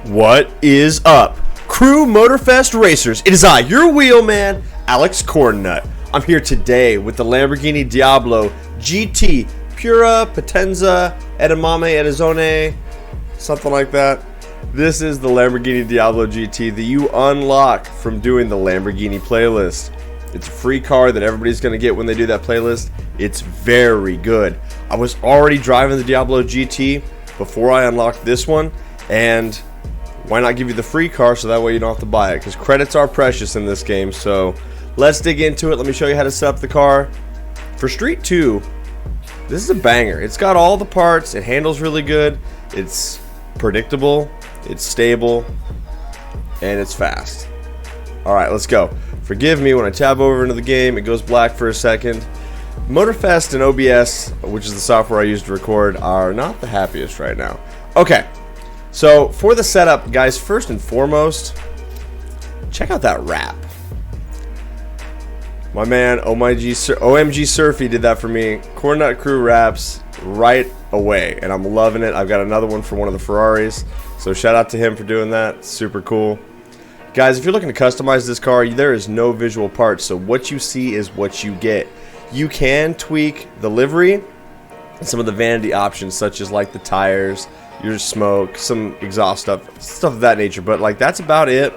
What is up, Crew Motorfest Racers? It is I, your wheelman, Alex Cornnut. I'm here today with the Lamborghini Diablo GT, Pura Potenza, Edamame, Edizone, something like that. This is the Lamborghini Diablo GT that you unlock from doing the Lamborghini playlist. It's a free car that everybody's going to get when they do that playlist. It's very good. I was already driving the Diablo GT before I unlocked this one, and why not give you the free car so that way you don't have to buy it, because credits are precious in this game. So let's dig into it. Let me show you how to set up the car. For Street 2, this is a banger. It's got all the parts. It handles really good. It's predictable. It's stable. And it's fast. Alright, let's go. Forgive me when I tab over into the game. It goes black for a second. Motorfest and OBS, which is the software I use to record, are not the happiest right now. Okay. So, for the setup, guys, first and foremost, check out that wrap. My man, OMG Surfy did that for me. Cornnut Crew wraps right away, and I'm loving it. I've got another one for one of the Ferraris, so shout out to him for doing that. Super cool. Guys, if you're looking to customize this car, there is no visual parts, so what you see is what you get. You can tweak the livery and some of the vanity options, such as like the tires, your smoke, some exhaust stuff of that nature, but like that's about it.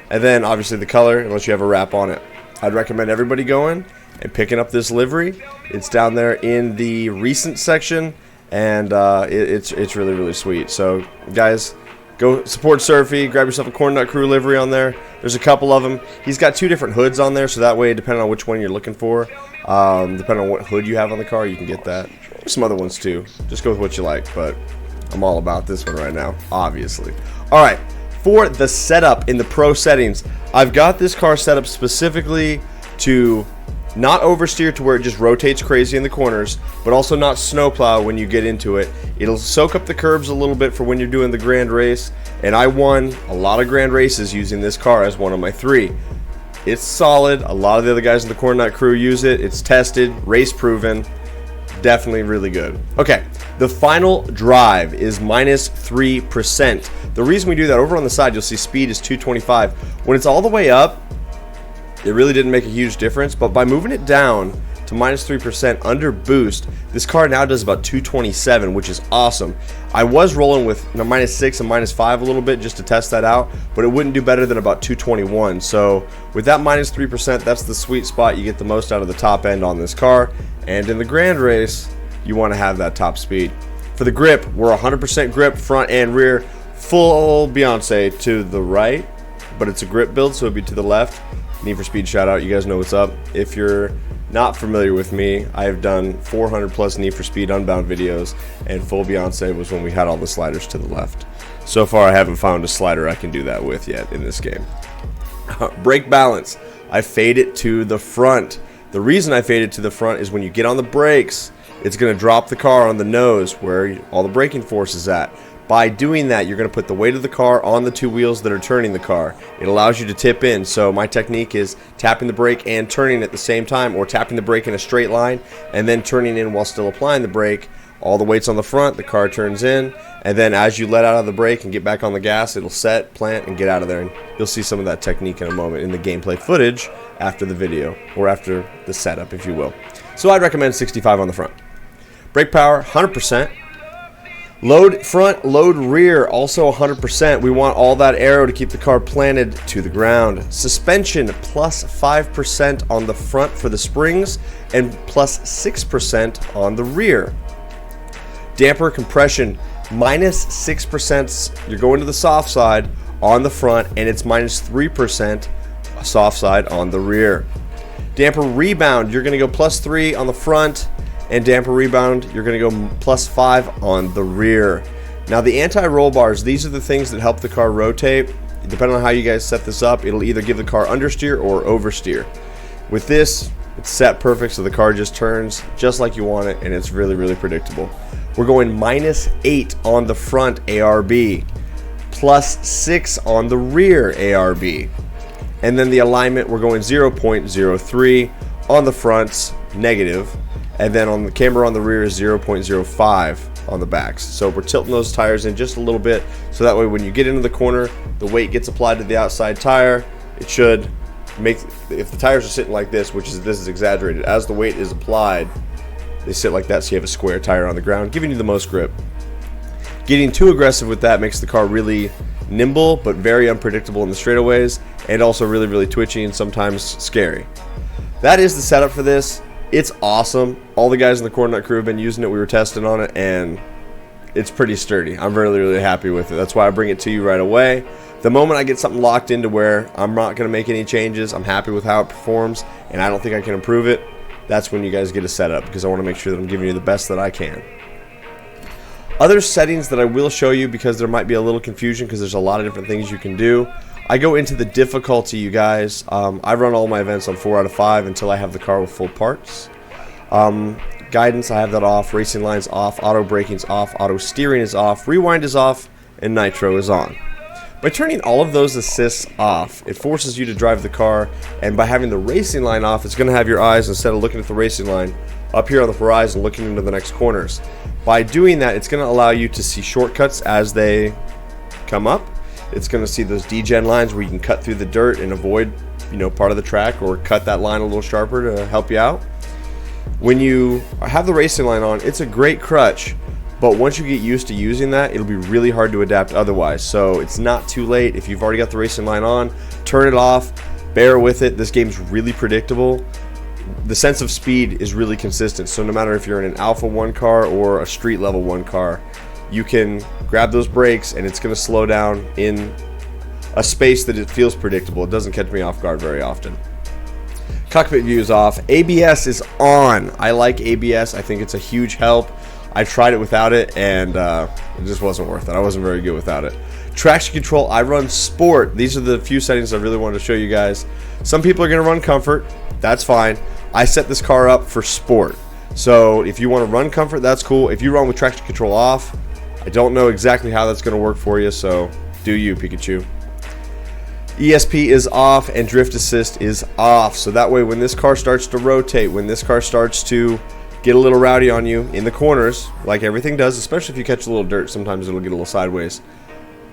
And then obviously the color, unless you have a wrap on it. I'd recommend everybody going and picking up this livery. It's down there in the recent section, and it's really, really sweet. So guys, go support Surfy, grab yourself a Cornnut Crew livery on there. There's a couple of them. He's got two different hoods on there, so that way, depending on which one you're looking for, depending on what hood you have on the car, you can get that. There's some other ones too. Just go with what you like, but I'm all about this one right now, obviously. Alright, for the setup in the pro settings, I've got this car set up specifically to not oversteer to where it just rotates crazy in the corners, but also not snowplow when you get into it. It'll soak up the curbs a little bit for when you're doing the grand race, and I won a lot of grand races using this car as one of my 3. It's solid. A lot of the other guys in the Cornnut Crew use it. It's tested, race proven. Definitely really good. Okay, the final drive is minus 3%. The reason we do that, over on the side you'll see speed is 225. When it's all the way up, it really didn't make a huge difference, but by moving it down to minus 3% under boost, this car now does about 227, which is awesome. I was rolling with minus 6 and minus 5 a little bit just to test that out, but it wouldn't do better than about 221. So with that minus 3%, that's the sweet spot. You get the most out of the top end on this car, and in the grand race, you want to have that top speed. For the grip, we're 100% grip front and rear, full Beyonce to the right, but it's a grip build, so it'd be to the left. Need for Speed shout out, you guys know what's up. If you're not familiar with me, I have done 400 plus Need for Speed Unbound videos, and full Beyonce was when we had all the sliders to the left. So far I haven't found a slider I can do that with yet in this game. Brake balance, I fade it to the front. The reason I fade it to the front is when you get on the brakes, it's going to drop the car on the nose where all the braking force is at. By doing that, you're going to put the weight of the car on the 2 wheels that are turning the car. It allows you to tip in. So my technique is tapping the brake and turning at the same time, or tapping the brake in a straight line and then turning in while still applying the brake. All the weight's on the front, the car turns in, and then as you let out of the brake and get back on the gas, it'll set, plant, and get out of there. And you'll see some of that technique in a moment in the gameplay footage after the video, or after the setup, if you will. So I'd recommend 65 on the front. Brake power, 100%. Load front, load rear, also 100%. We want all that aero to keep the car planted to the ground. Suspension, plus 5% on the front for the springs, and plus 6% on the rear. Damper compression, minus 6%. You're going to the soft side on the front, and it's minus 3% soft side on the rear. Damper rebound, you're going to go plus 3 on the front, and damper rebound, you're going to go plus 5 on the rear. Now the anti-roll bars, these are the things that help the car rotate. Depending on how you guys set this up, it'll either give the car understeer or oversteer. With this, it's set perfect, so the car just turns just like you want it, and it's really, really predictable. We're going minus 8 on the front ARB, plus 6 on the rear ARB. And then the alignment, we're going 0.03 on the fronts, negative. And then on the camera on the rear is 0.05. on the backs. So we're tilting those tires in just a little bit, so that way when you get into the corner, the weight gets applied to the outside tire. It should make, if the tires are sitting like this, which is, this is exaggerated, as the weight is applied, they sit like that, so you have a square tire on the ground, giving you the most grip. Getting too aggressive with that makes the car really nimble, but very unpredictable in the straightaways, and also really, really twitchy and sometimes scary. That is the setup for this. It's awesome. All the guys in the Cornnut crew have been using it. We were testing on it, and it's pretty sturdy. I'm really, really happy with it. That's why I bring it to you right away. The moment I get something locked into where I'm not going to make any changes, I'm happy with how it performs, and I don't think I can improve it, that's when you guys get a setup, because I want to make sure that I'm giving you the best that I can. Other settings that I will show you, because there might be a little confusion because there's a lot of different things you can do. I go into the difficulty, you guys. I run all my events on 4 out of 5 until I have the car with full parts. Guidance, I have that off. Racing lines off. Auto braking's off. Auto steering is off. Rewind is off. And nitro is on. By turning all of those assists off, it forces you to drive the car. And by having the racing line off, it's going to have your eyes, instead of looking at the racing line, up here on the horizon looking into the next corners. By doing that, it's going to allow you to see shortcuts as they come up. It's going to see those degen lines where you can cut through the dirt and avoid, part of the track, or cut that line a little sharper to help you out. When you have the racing line on, it's a great crutch, but once you get used to using that, it'll be really hard to adapt otherwise. So it's not too late. If you've already got the racing line on, turn it off, bear with it. This game's really predictable. The sense of speed is really consistent, so no matter if you're in an Alpha 1 car or a street level 1 car, you can grab those brakes and it's going to slow down in a space that it feels predictable. It doesn't catch me off guard very often. Cockpit view is off. ABS is on. I like ABS. I think it's a huge help. I tried it without it, and it just wasn't worth it. I wasn't very good without it. Traction control, I run sport. These are the few settings I really wanted to show you guys. Some people are going to run comfort. That's fine. I set this car up for sport. So if you want to run comfort, that's cool. If you run with traction control off, I don't know exactly how that's going to work for you, so do you, Pikachu. ESP is off and drift assist is off. So that way when this car starts to rotate, when this car starts to get a little rowdy on you in the corners, like everything does, especially if you catch a little dirt, sometimes it'll get a little sideways.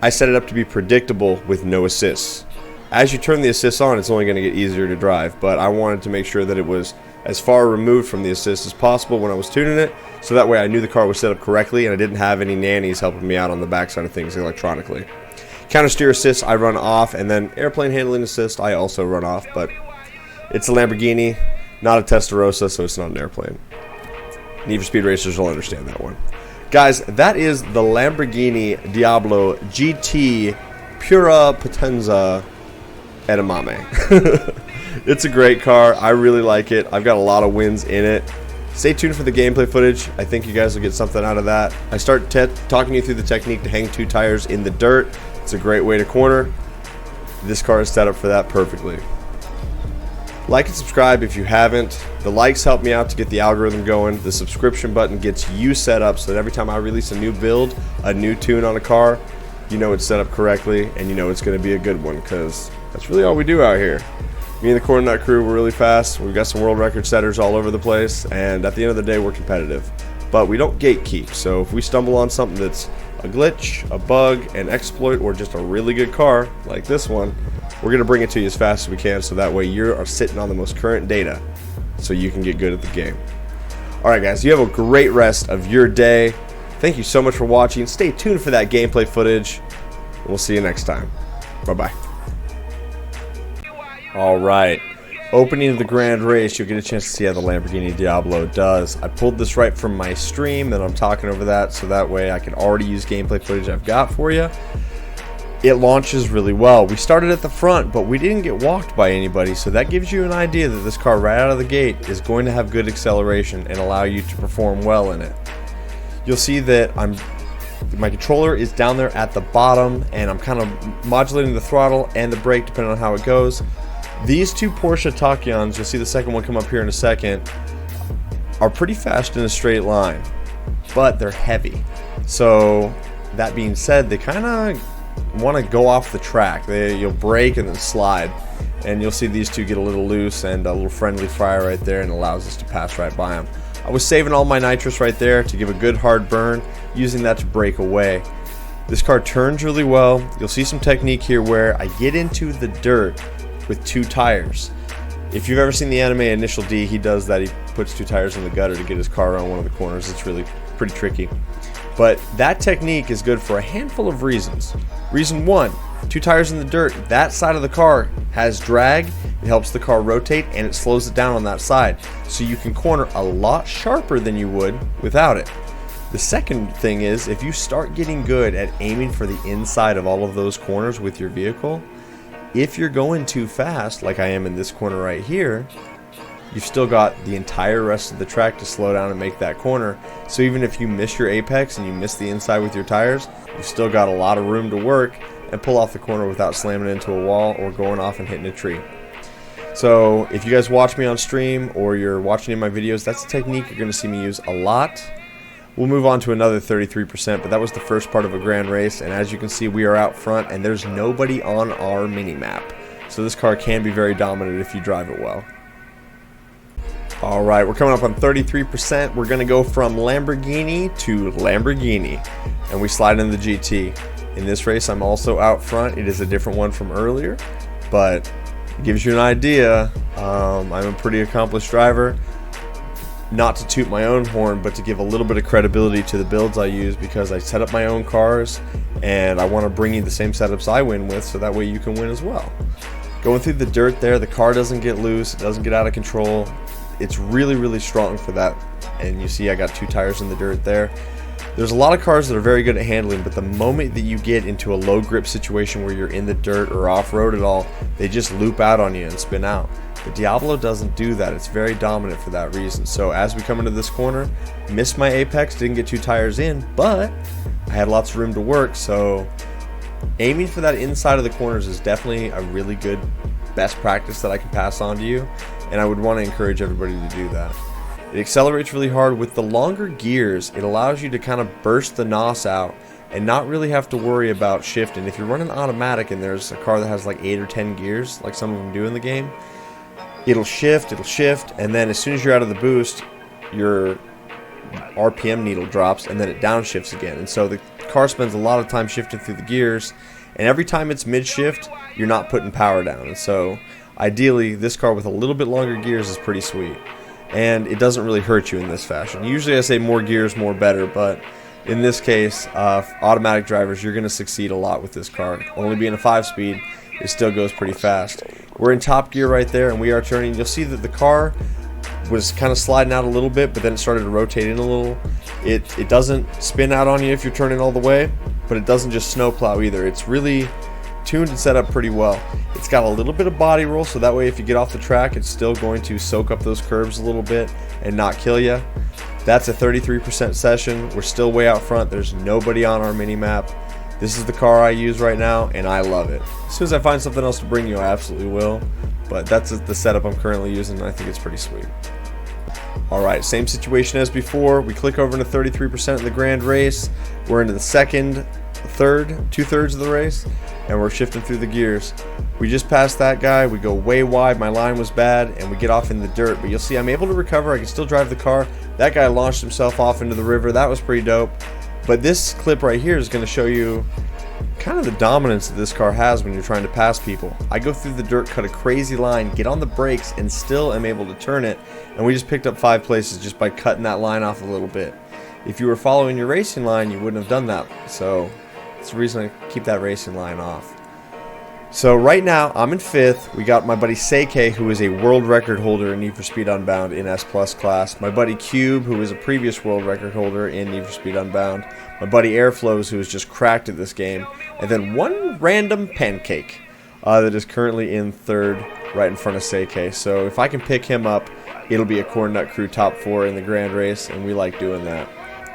I set it up to be predictable with no assists. As you turn the assists on, it's only going to get easier to drive, but I wanted to make sure that it was as far removed from the assist as possible when I was tuning it, so that way I knew the car was set up correctly and I didn't have any nannies helping me out on the backside of things electronically. Counter steer assist I run off, and then airplane handling assist I also run off, but it's a Lamborghini, not a Testarossa, so it's not an airplane. Need for Speed Racers will understand that one. Guys, that is the Lamborghini Diablo GT Pura Potenza Edamame. It's a great car. I really like it. I've got a lot of wins in it. Stay tuned for the gameplay footage. I think you guys will get something out of that. I start talking you through the technique to hang 2 tires in the dirt. It's a great way to corner. This car is set up for that perfectly. Like and subscribe if you haven't. The likes help me out to get the algorithm going. The subscription button gets you set up so that every time I release a new build, a new tune on a car, you know it's set up correctly and you know it's going to be a good one, because that's really all we do out here. Me and the Cornnut crew, we're really fast. We've got some world record setters all over the place, and at the end of the day, we're competitive. But we don't gatekeep, so if we stumble on something that's a glitch, a bug, an exploit, or just a really good car, like this one, we're going to bring it to you as fast as we can, so that way you are sitting on the most current data, so you can get good at the game. Alright guys, you have a great rest of your day. Thank you so much for watching. Stay tuned for that gameplay footage. We'll see you next time. Bye-bye. Alright, opening of the grand race, you'll get a chance to see how the Lamborghini Diablo does. I pulled this right from my stream, and I'm talking over that, so that way I can already use gameplay footage I've got for you. It launches really well. We started at the front, but we didn't get walked by anybody, so that gives you an idea that this car right out of the gate is going to have good acceleration and allow you to perform well in it. You'll see that my controller is down there at the bottom, and I'm kind of modulating the throttle and the brake depending on how it goes. These 2 Porsche Taycans, you'll see the second one come up here in a second, are pretty fast in a straight line, but they're heavy. So that being said, they kind of want to go off the track. You'll brake and then slide, and you'll see these 2 get a little loose, and a little friendly fire right there, and allows us to pass right by them. I was saving all my nitrous right there to give a good hard burn, using that to break away. This car turns really well. You'll see some technique here where I get into the dirt with 2 tires. If you've ever seen the anime Initial D, he does that. He puts 2 tires in the gutter to get his car around one of the corners. It's really pretty tricky. But that technique is good for a handful of reasons. Reason 1, 2 tires in the dirt, that side of the car has drag, it helps the car rotate, and it slows it down on that side. So you can corner a lot sharper than you would without it. The second thing is, if you start getting good at aiming for the inside of all of those corners with your vehicle, if you're going too fast, like I am in this corner right here, you've still got the entire rest of the track to slow down and make that corner. So even if you miss your apex and you miss the inside with your tires, you've still got a lot of room to work and pull off the corner without slamming into a wall or going off and hitting a tree. So if you guys watch me on stream or you're watching in my videos, that's a technique you're going to see me use a lot. We'll move on to another 33%, but that was the first part of a grand race, and as you can see, we are out front and there's nobody on our mini-map. So this car can be very dominant if you drive it well. Alright, we're coming up on 33%. We're going to go from Lamborghini to Lamborghini, and we slide in the GT. In this race, I'm also out front. It is a different one from earlier, but it gives you an idea. I'm a pretty accomplished driver. Not to toot my own horn, but to give a little bit of credibility to the builds I use, because I set up my own cars and I want to bring you the same setups I win with, so that way you can win as well. Going through the dirt there, the car doesn't get loose, it doesn't get out of control. It's really strong for that, and you see I got 2 tires in the dirt there. There's a lot of cars that are very good at handling, but the moment that you get into a low grip situation where you're in the dirt or off-road at all, they just loop out on you and spin out. The Diablo doesn't do that. It's very dominant for that reason. So as we come into this corner, missed my apex, didn't get 2 tires in, but I had lots of room to work. So aiming for that inside of the corners is definitely a really good best practice that I can pass on to you, and I would want to encourage everybody to do that. It accelerates really hard. With the longer gears, it allows you to kind of burst the NOS out and not really have to worry about shifting. If you're running automatic and there's a car that has like 8 or 10 gears, like some of them do in the game, it'll shift, and then as soon as you're out of the boost, your RPM needle drops, and then it downshifts again. And so the car spends a lot of time shifting through the gears, and every time it's mid-shift, you're not putting power down. And so ideally, this car with a little bit longer gears is pretty sweet, and it doesn't really hurt you in this fashion. Usually I say more gears, more better, but in this case, automatic drivers, you're going to succeed a lot with this car. Only being a 5-speed, it still goes pretty fast. We're in top gear right there, and we are turning. You'll see that the car was kind of sliding out a little bit, but then it started to rotate in a little. It doesn't spin out on you if you're turning all the way, but it doesn't just snowplow either. It's really tuned and set up pretty well. It's got a little bit of body roll, so that way if you get off the track, it's still going to soak up those curbs a little bit and not kill you. That's a 33% session. We're still way out front. There's nobody on our mini map. This is the car I use right now, and I love it. As soon as I find something else to bring you, I absolutely will. But that's the setup I'm currently using, and I think it's pretty sweet. Alright, same situation as before. We click over into 33% of the grand race. We're into the second, third, 2/3 of the race, and we're shifting through the gears. We just passed that guy. We go way wide. My line was bad, and we get off in the dirt. But you'll see I'm able to recover. I can still drive the car. That guy launched himself off into the river. That was pretty dope. But this clip right here is going to show you kind of the dominance that this car has when you're trying to pass people. I go through the dirt, cut a crazy line, get on the brakes, and still am able to turn it. And we just picked up 5 places just by cutting that line off a little bit. If you were following your racing line, you wouldn't have done that. So that's the reason I keep that racing line off. So right now, I'm in 5th. We got my buddy Seike, who is a world record holder in Need for Speed Unbound in S Plus class. My buddy Cube, who is a previous world record holder in Need for Speed Unbound. My buddy Airflows, who is just cracked at this game. And then one random pancake that is currently in 3rd, right in front of Seike. So if I can pick him up, it'll be a Cornnut Crew top 4 in the grand race, and we like doing that.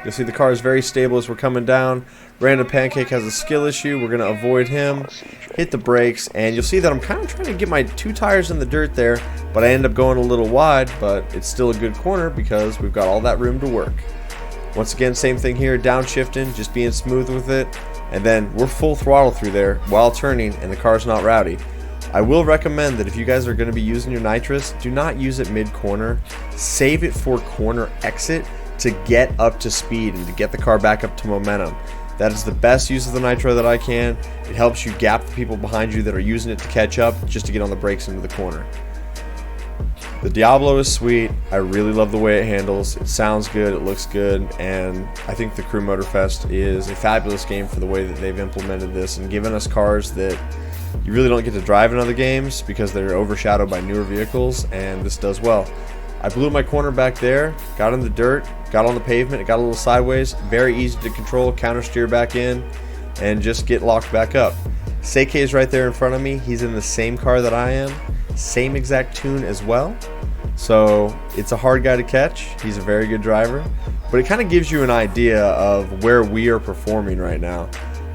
You'll see the car is very stable as we're coming down. Random Pancake has a skill issue. We're going to avoid him, hit the brakes, and you'll see that I'm kind of trying to get my 2 tires in the dirt there, but I end up going a little wide, but it's still a good corner because we've got all that room to work. Once again, same thing here, downshifting, just being smooth with it, and then we're full throttle through there while turning, and the car's not rowdy. I will recommend that if you guys are going to be using your nitrous, do not use it mid-corner. Save it for corner exit to get up to speed and to get the car back up to momentum. That is the best use of the nitro that I can. It helps you gap the people behind you that are using it to catch up just to get on the brakes into the corner. The Diablo is sweet. I really love the way it handles. It sounds good, it looks good, and I think the Crew Motorfest is a fabulous game for the way that they've implemented this and given us cars that you really don't get to drive in other games because they're overshadowed by newer vehicles, and this does well. I blew my corner back there, got in the dirt, got on the pavement, it got a little sideways, very easy to control, counter steer back in, and just get locked back up. Seike is right there in front of me. He's in the same car that I am, same exact tune as well. So it's a hard guy to catch. He's a very good driver, but it kind of gives you an idea of where we are performing right now.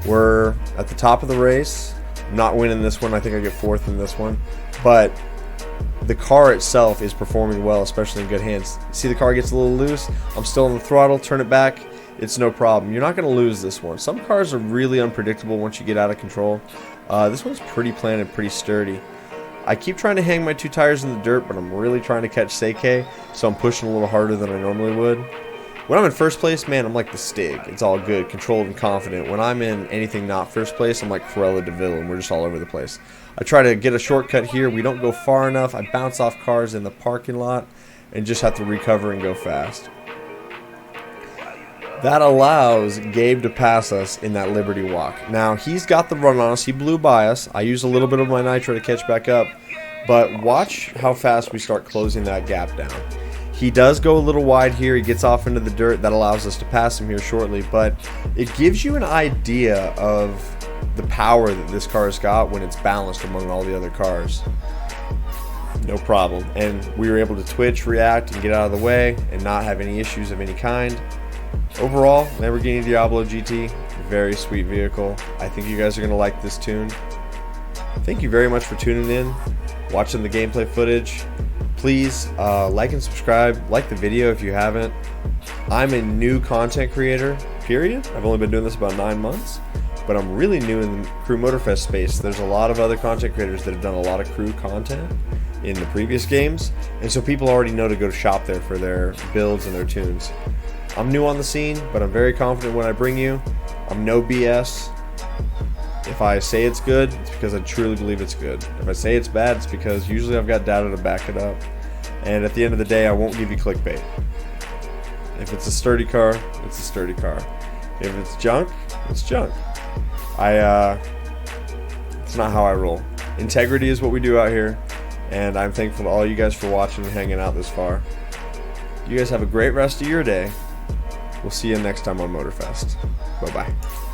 We're at the top of the race. I'm not winning this one. I think I get 4th in this one, but the car itself is performing well, especially in good hands. See, the car gets a little loose. I'm still on the throttle. Turn it back. It's no problem. You're not going to lose this one. Some cars are really unpredictable once you get out of control. This one's pretty planted, pretty sturdy. I keep trying to hang my 2 tires in the dirt, but I'm really trying to catch Seike, so I'm pushing a little harder than I normally would. When I'm in first place, man, I'm like the Stig. It's all good, controlled and confident. When I'm in anything not first place, I'm like Cruella de Vil, and we're just all over the place. I try to get a shortcut here. We don't go far enough. I bounce off cars in the parking lot and just have to recover and go fast. That allows Gabe to pass us in that Liberty Walk. Now, he's got the run on us. He blew by us. I used a little bit of my nitro to catch back up. But watch how fast we start closing that gap down. He does go a little wide here. He gets off into the dirt. That allows us to pass him here shortly. But it gives you an idea of the power that this car's got when it's balanced among all the other cars. No problem. And we were able to twitch, react, and get out of the way and not have any issues of any kind. Overall, Lamborghini Diablo GT, very sweet vehicle. I think you guys are going to like this tune. Thank you very much for tuning in, watching the gameplay footage. Please like and subscribe. Like the video if you haven't. I'm a new content creator, period. I've only been doing this about 9 months, but I'm really new in the Crew Motorfest space. There's a lot of other content creators that have done a lot of crew content in the previous games, and so people already know to go shop there for their builds and their tunes. I'm new on the scene, but I'm very confident when I bring you. I'm no BS. If I say it's good, it's because I truly believe it's good. If I say it's bad, it's because usually I've got data to back it up. And at the end of the day, I won't give you clickbait. If it's a sturdy car, it's a sturdy car. If it's junk, it's junk. It's not how I roll. Integrity is what we do out here, and I'm thankful to all you guys for watching and hanging out this far. You guys have a great rest of your day. We'll see you next time on Motorfest. Bye-bye.